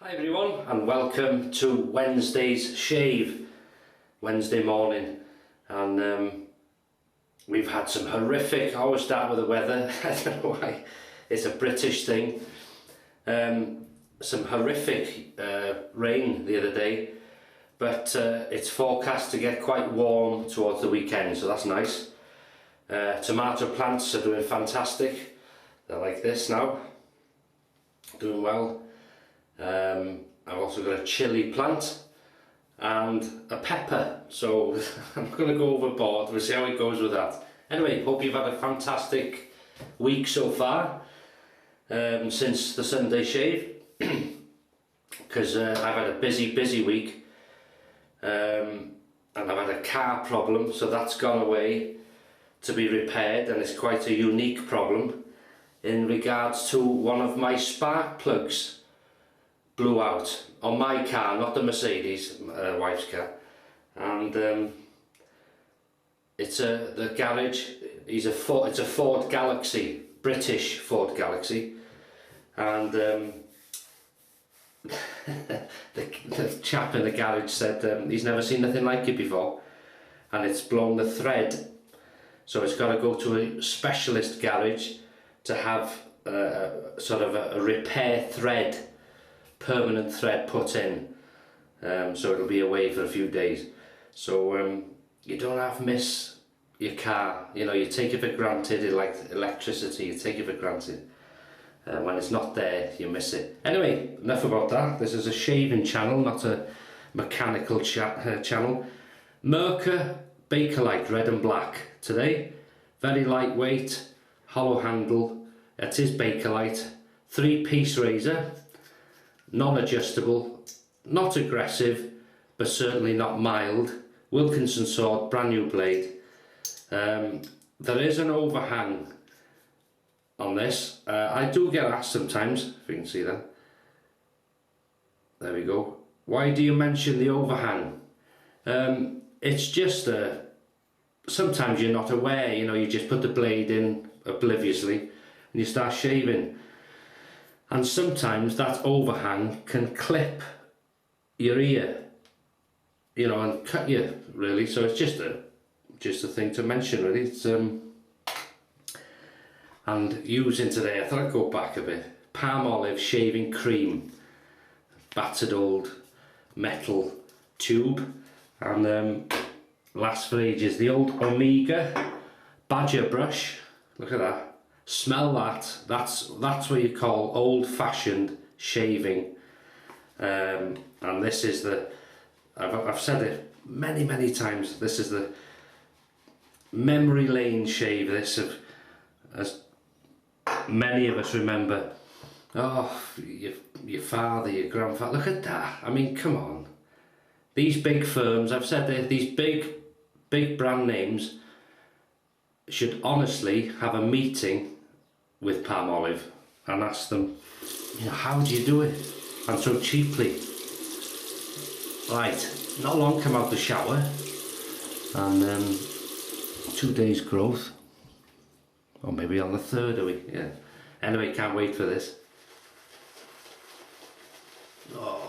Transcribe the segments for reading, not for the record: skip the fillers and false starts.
Hi everyone and welcome to Wednesday's shave, Wednesday morning, and we've had some horrific, I always start with the weather, I don't know why, it's a British thing, some horrific rain the other day, but it's forecast to get quite warm towards the weekend, so that's nice. Tomato plants are doing fantastic, they're like this now, doing well. I've also got a chilli plant and a pepper, so I'm going to go overboard. We'll see how it goes with that. Anyway, hope you've had a fantastic week so far, since the Sunday shave, because I've had a busy week, and I've had a car problem, so that's gone away to be repaired, and it's quite a unique problem in regards to one of my spark plugs blew out on my car, not the Mercedes, wife's car, and it's the garage. It's a Ford Galaxy, British Ford Galaxy, and the chap in the garage said he's never seen nothing like it before, and it's blown the thread, so it's got to go to a specialist garage to have sort of a repair thread, permanent thread put in, so it'll be away for a few days. So you don't have to miss your car, you know, you take it for granted, like electricity, you take it for granted. When it's not there, you miss it. Anyway, enough about that. This is a shaving channel, not a mechanical channel. Merkur Bakelite, red and black today. Very lightweight, hollow handle. It is Bakelite. 3-piece razor. Non-adjustable, not aggressive, but certainly not mild. Wilkinson sword, brand new blade. There is an overhang on this. I do get asked sometimes, if you can see that. There we go. Why do you mention the overhang? It's just sometimes you're not aware, you know, you just put the blade in obliviously and you start shaving. And sometimes that overhang can clip your ear, you know, and cut you, really. So it's just a thing to mention, really. It's and using today, I thought I'd go back a bit. Palmolive shaving cream, battered old metal tube, and lasts for ages. The old Omega badger brush. Look at that. Smell that. That's what you call old-fashioned shaving. And this is the, I've said it many times, this is the memory lane shave, this, of, as many of us remember. Oh, your father, your grandfather, look at that. I mean, come on. These big firms, I've said that these big brand names should honestly have a meeting with Palmolive and ask them, you know, how do you do it, and so cheaply? Right, not long come out the shower, and 2 days growth, or maybe on the 3rd a week, yeah. Anyway, can't wait for this. Oh.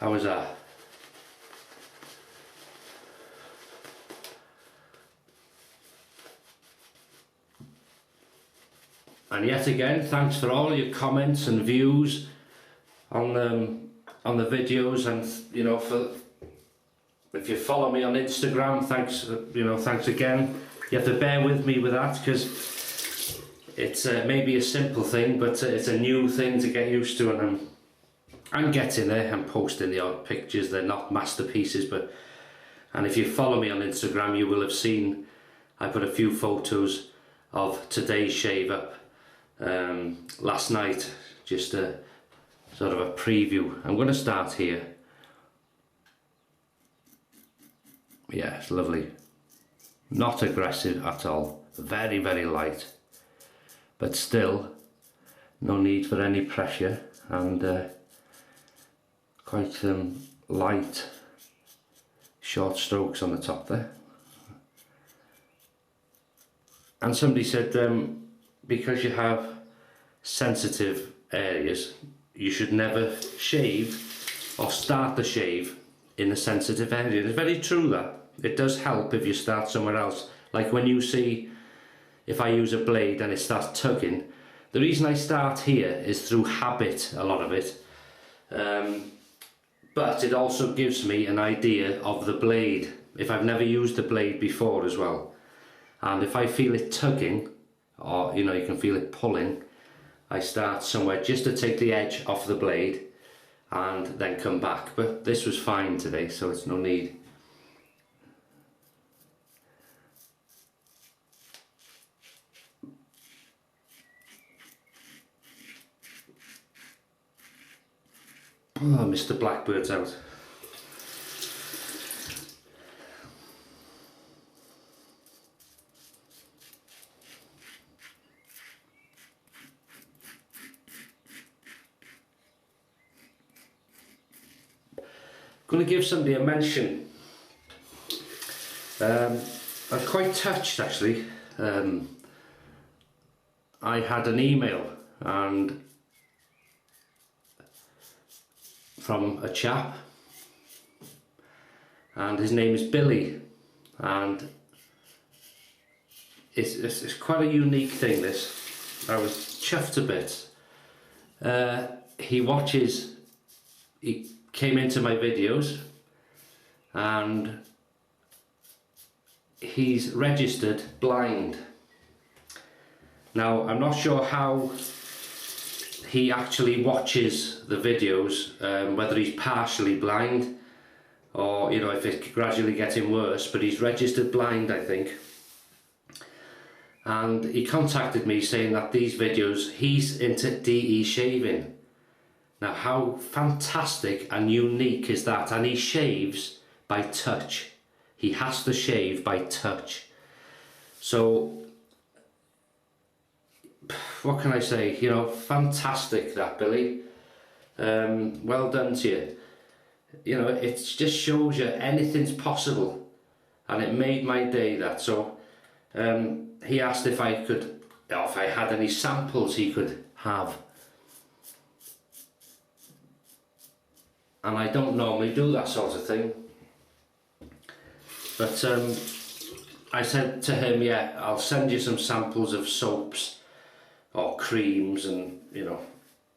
How was that? And yet again, thanks for all your comments and views on the videos, and you know, for if you follow me on Instagram, thanks, you know, thanks again. You have to bear with me with that, because it's maybe a simple thing, but it's a new thing to get used to, and I'm getting there. I'm posting the odd pictures, they're not masterpieces, and if you follow me on Instagram, you will have seen I put a few photos of today's shave up last night, just a sort of a preview. I'm going to start here. Yeah, it's lovely, not aggressive at all, very light, but still no need for any pressure, and quite light short strokes on the top there. And somebody said because you have sensitive areas, you should never shave or start the shave in a sensitive area. It's very true that. It does help if you start somewhere else. Like when you see, if I use a blade and it starts tugging, the reason I start here is through habit, a lot of it. But it also gives me an idea of the blade, if I've never used the blade before as well. And if I feel it tugging, or you know, you can feel it pulling, I start somewhere just to take the edge off the blade and then come back. But this was fine today, so it's no need. Oh, Mr. Blackbird's out. Going to give somebody a mention. I'm quite touched actually. I had an email and from a chap, and his name is Billy, and it's quite a unique thing, this. I was chuffed a bit. He came into my videos and he's registered blind. Now I'm not sure how he actually watches the videos, whether he's partially blind or, you know, if it's gradually getting worse, but he's registered blind, I think. And he contacted me saying that these videos, he's into DE shaving. Now how fantastic and unique is that? And he shaves by touch. He has to shave by touch. So what can I say? You know, fantastic that, Billy. Well done to you. You know, it just shows you anything's possible, and it made my day, that. So he asked if I could, if I had any samples he could have, and I don't normally do that sort of thing, but I said to him, yeah, I'll send you some samples of soaps or creams and, you know,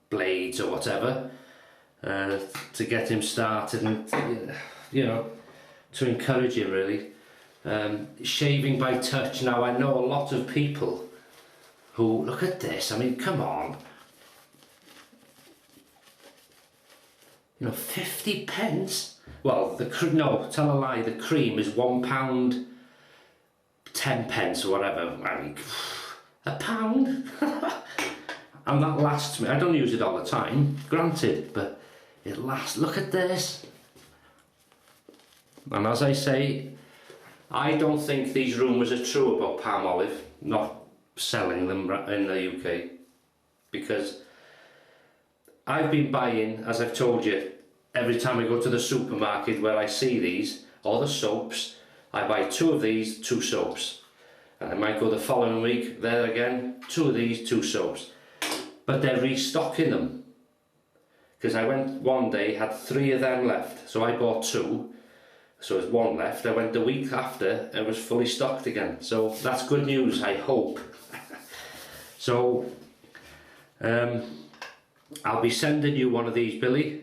blades or whatever, to get him started and, you know, to encourage him really. Shaving by touch. Now I know a lot of people who, look at this, I mean, come on, you know, 50 pence. Well, no, tell a lie, the cream is £1, 10 pence or whatever. I mean, £1 and that lasts me. I don't use it all the time, granted, but it lasts. Look at this. And as I say, I don't think these rumours are true about Palmolive not selling them in the UK, because I've been buying, as I've told you, every time I go to the supermarket where I see these, or the soaps, I buy 2 of these, 2 soaps. And I might go the following week, there again, 2 of these, 2 soaps. But they're restocking them. Because I went one day, had 3 of them left, so I bought 2. So there's 1 left. I went the week after, it was fully stocked again. So that's good news, I hope. So, I'll be sending you one of these, Billy.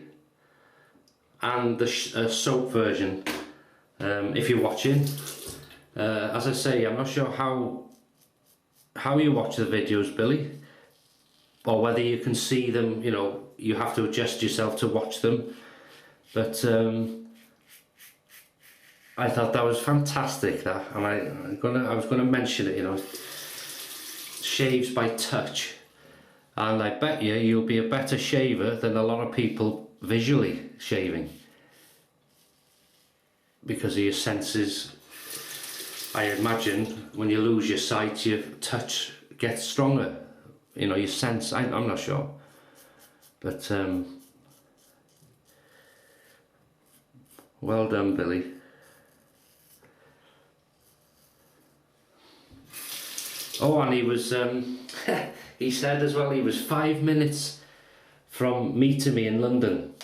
And the soap version, if you're watching. As I say, I'm not sure how you watch the videos, Billy, or whether you can see them. You know, you have to adjust yourself to watch them, but I thought that was fantastic, that, and I was gonna mention it. You know, shaves by touch, and I bet you'll be a better shaver than a lot of people visually shaving, because of your senses. I imagine when you lose your sight, your touch gets stronger. You know, your sense. I'm not sure, but Well done, Billy. Oh, and he was, he said as well, he was 5 minutes from meeting me in London.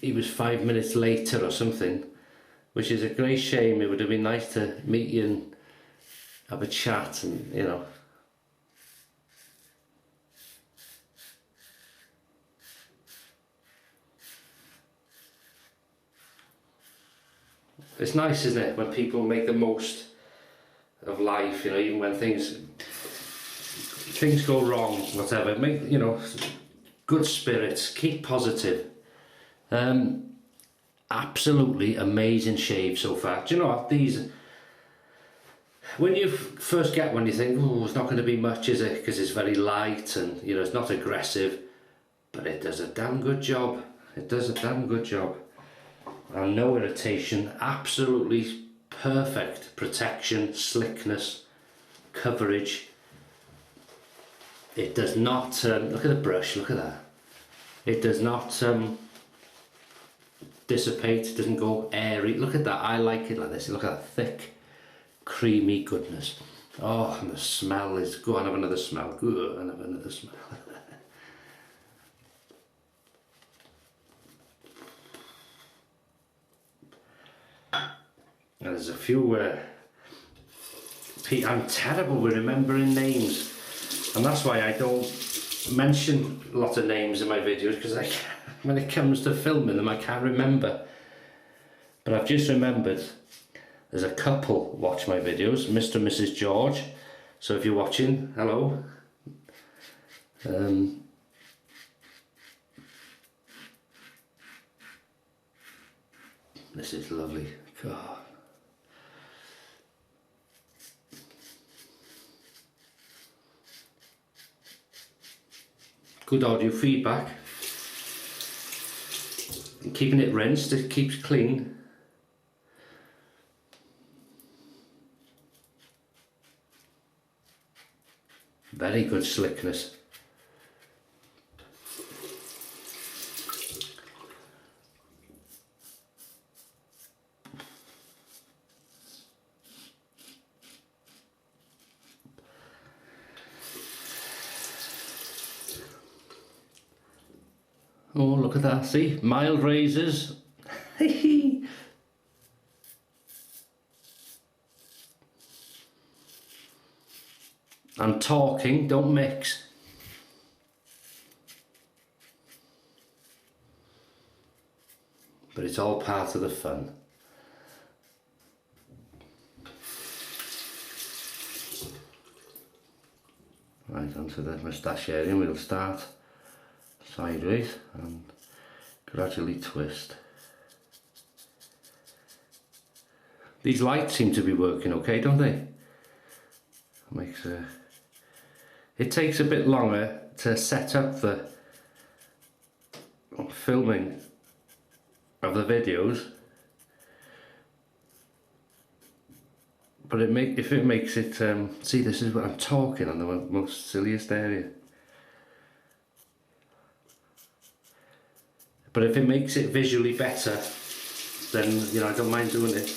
He was 5 minutes later or something, which is a great shame. It would have been nice to meet you and have a chat and, you know. It's nice, isn't it, when people make the most of life, you know, even when things go wrong, whatever. Make, you know, good spirits, keep positive. Absolutely amazing shave so far. Do you know what, these, when you first get one, you think, oh, it's not going to be much, is it? Because it's very light and, you know, it's not aggressive, but it does a damn good job. It does a damn good job. And no irritation, absolutely perfect protection, slickness, coverage. It does not, look at the brush, look at that. It does not dissipate, it doesn't go airy. Look at that, I like it like this. Look at that thick, creamy goodness. Oh, and the smell is, go on, have another smell. Go on, have another smell. And there's a few, I'm terrible with remembering names, and that's why I don't mention a lot of names in my videos, because when it comes to filming them I can't remember. But I've just remembered there's a couple watch my videos, Mr. and Mrs. George, so if you're watching, hello. This is lovely. God. Good audio feedback. And keeping it rinsed, it keeps clean. Very good slickness. Oh, look at that, see? Mild razors. And talking, don't mix. But it's all part of the fun. Right, onto the moustache area, we'll start sideways and gradually twist. These lights seem to be working okay, don't they? Makes it takes a bit longer to set up the filming of the videos, but if it makes it see, this is what I'm talking on the most silliest area. But if it makes it visually better, then, you know, I don't mind doing it.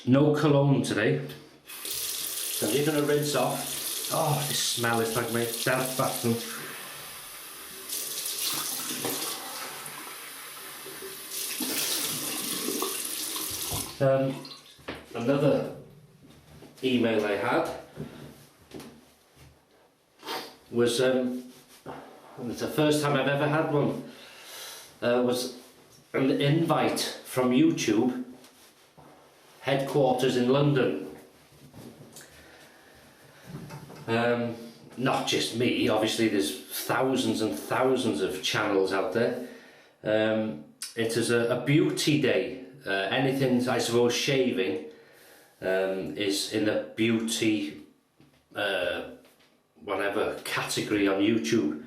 No cologne today. So I'm just going to rinse off. Oh, this smell is like my dad's bathroom. Another email I had was, and it's the first time I've ever had one, was an invite from YouTube, headquarters in London. Not just me, obviously there's thousands and thousands of channels out there. It is a beauty day. Anything, I suppose, shaving is in the beauty whatever category on YouTube.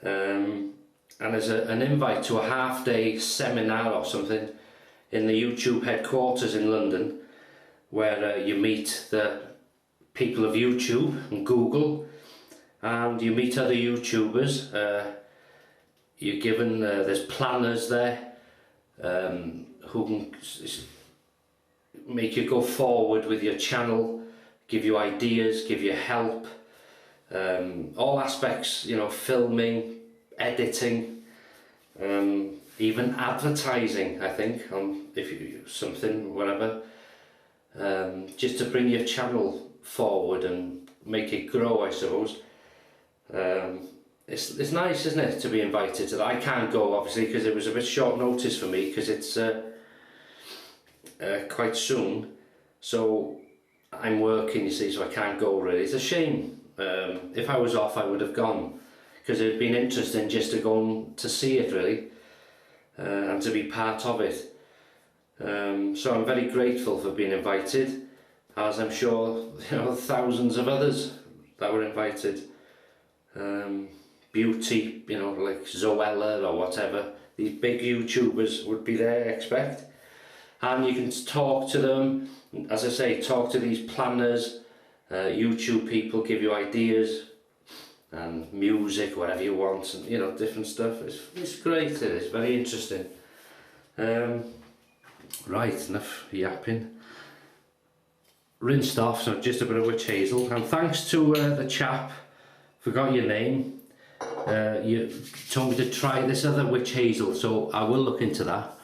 And there's an invite to a half-day seminar or something in the YouTube headquarters in London, where you meet the people of YouTube and Google, and you meet other YouTubers. you're given, there's planners there who can make you go forward with your channel, give you ideas, give you help, all aspects, you know, filming, editing, even advertising, I think, if you something, whatever, just to bring your channel forward and make it grow, I suppose. It's nice, isn't it, to be invited to that. I can't go, obviously, because it was a bit short notice for me, because it's quite soon, so I'm working, you see, so I can't go really. It's a shame. If I was off, I would have gone, because it would have been interesting just to go to see it, really, and to be part of it. So I'm very grateful for being invited, as I'm sure, you know, thousands of others that were invited. Beauty, you know, like Zoella or whatever, these big YouTubers would be there, I expect. And you can talk to them, as I say, talk to these planners, YouTube people give you ideas and music, whatever you want, and you know, different stuff. It's great, it is very interesting. Right, enough yapping. Rinsed off, so just a bit of witch hazel. And thanks to the chap, forgot your name, you told me to try this other witch hazel, so I will look into that.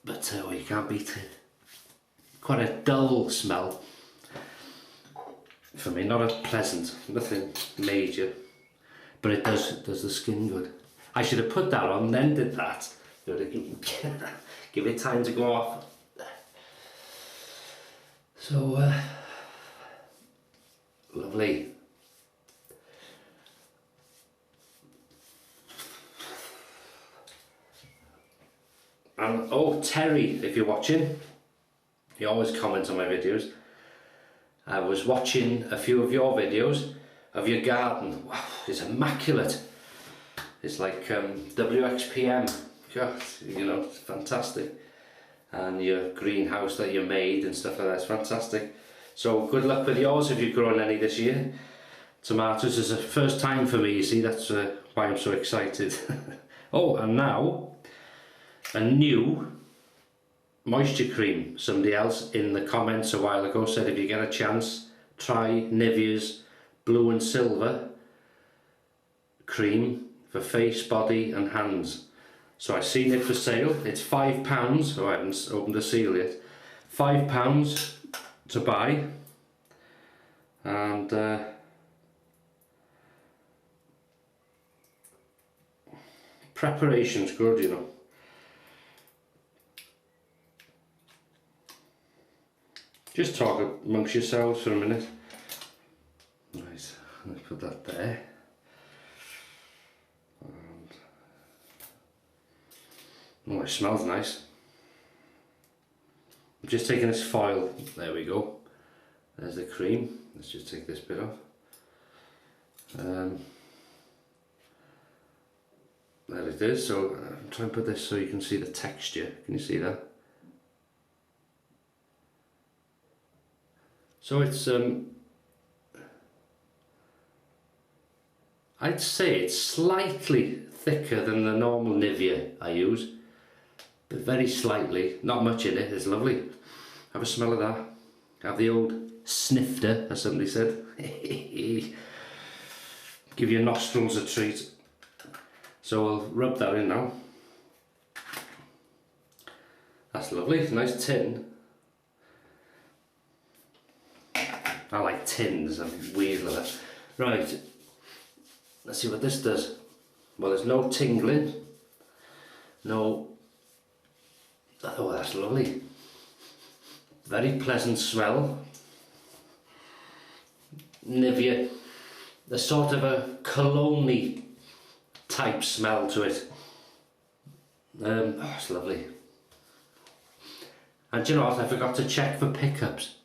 But well, you can't beat it. Quite a dull smell for me, not a pleasant, nothing major, but it does the skin good. I should have put that on, then did that. Give it time to go off. So lovely. And oh, Terry, if you're watching, you always comment on my videos. I was watching a few of your videos of your garden. Wow, it's immaculate. It's like WXPM. God, you know, it's fantastic. And your greenhouse that you made and stuff like that, it's fantastic. So good luck with yours if you've grown any this year. Tomatoes is the first time for me, you see, that's why I'm so excited. Oh, and now a new moisture cream. Somebody else in the comments a while ago said if you get a chance, try Nivea's blue and silver cream for face, body and hands. So I've seen it for sale. It's £5. Oh, I haven't opened the seal yet. £5 to buy, and preparation's good, you know. Just talk amongst yourselves for a minute. Right, let's put that there. And oh, it smells nice. I'm just taking this foil. There we go. There's the cream. Let's just take this bit off. There it is. So I'm trying to put this so you can see the texture. Can you see that? So it's I'd say it's slightly thicker than the normal Nivea I use, but very slightly, not much in it. It's lovely. Have a smell of that. Have the old snifter, as somebody said. Give your nostrils a treat. So we'll rub that in now. That's lovely, nice tin. I like tins, I'm weird with that. Right, let's see what this does. Well, there's no tingling, no, oh that's lovely. Very pleasant smell. Nivea, there's sort of a cologne-y type smell to it. Oh, it's lovely. And do you know what, I forgot to check for pickups.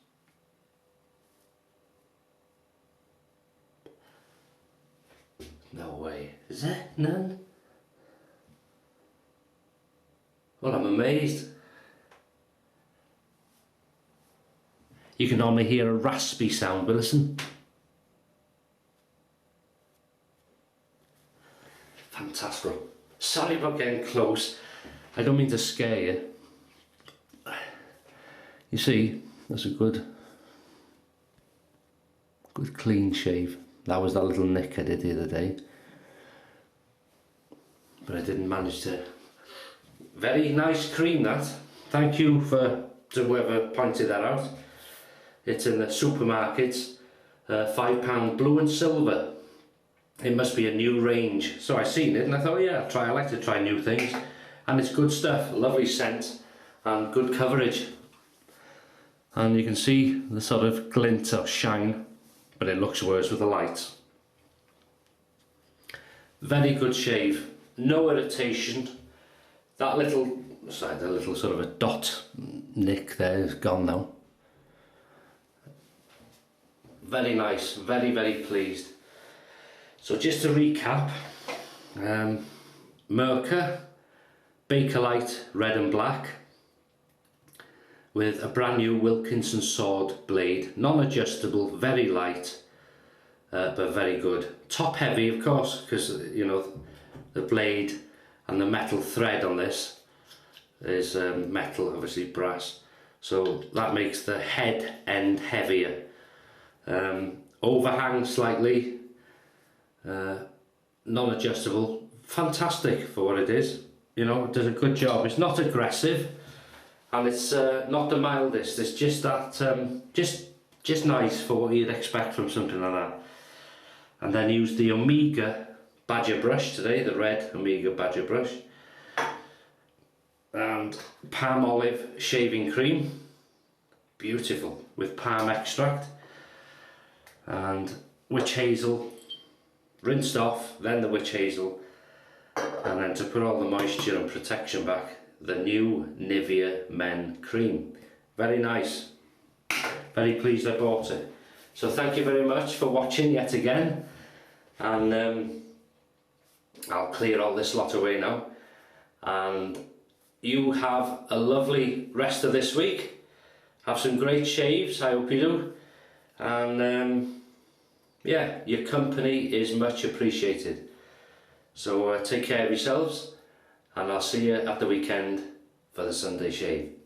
No way. Is there none? Well, I'm amazed. You can normally hear a raspy sound, but listen. Fantastic. Sorry about getting close. I don't mean to scare you. You see, that's a good clean shave. That was that little nick I did the other day. But I didn't manage to. Very nice cream, that. Thank you to whoever pointed that out. It's in the supermarkets. £5 blue and silver. It must be a new range. So I seen it and I thought, yeah, I like to try new things. And it's good stuff, lovely scent and good coverage. And you can see the sort of glint or shine, but it looks worse with the light. Very good shave, no irritation. That little, sorry, the little sort of a dot nick there is gone now. Very nice, very, very pleased. So just to recap, Merkur Bakelite red and black with a brand new Wilkinson sword blade, non-adjustable, very light, but very good. Top heavy, of course, because you know the blade and the metal thread on this is metal, obviously brass, so that makes the head end heavier. Overhang slightly, non-adjustable, fantastic for what it is. You know, it does a good job. It's not aggressive, and it's not the mildest. It's just that, just nice for what you'd expect from something like that. And then use the Omega Badger brush today, the red Omega Badger brush, and Palmolive shaving cream, beautiful, with palm extract, and witch hazel, rinsed off, then the witch hazel, and then to put all the moisture and protection back, the new Nivea men cream. Very nice, very pleased I bought it. So thank you very much for watching yet again, and I'll clear all this lot away now, and you have a lovely rest of this week. Have some great shaves, I hope you do, and yeah, your company is much appreciated. So take care of yourselves, and I'll see you at the weekend for the Sunday shave.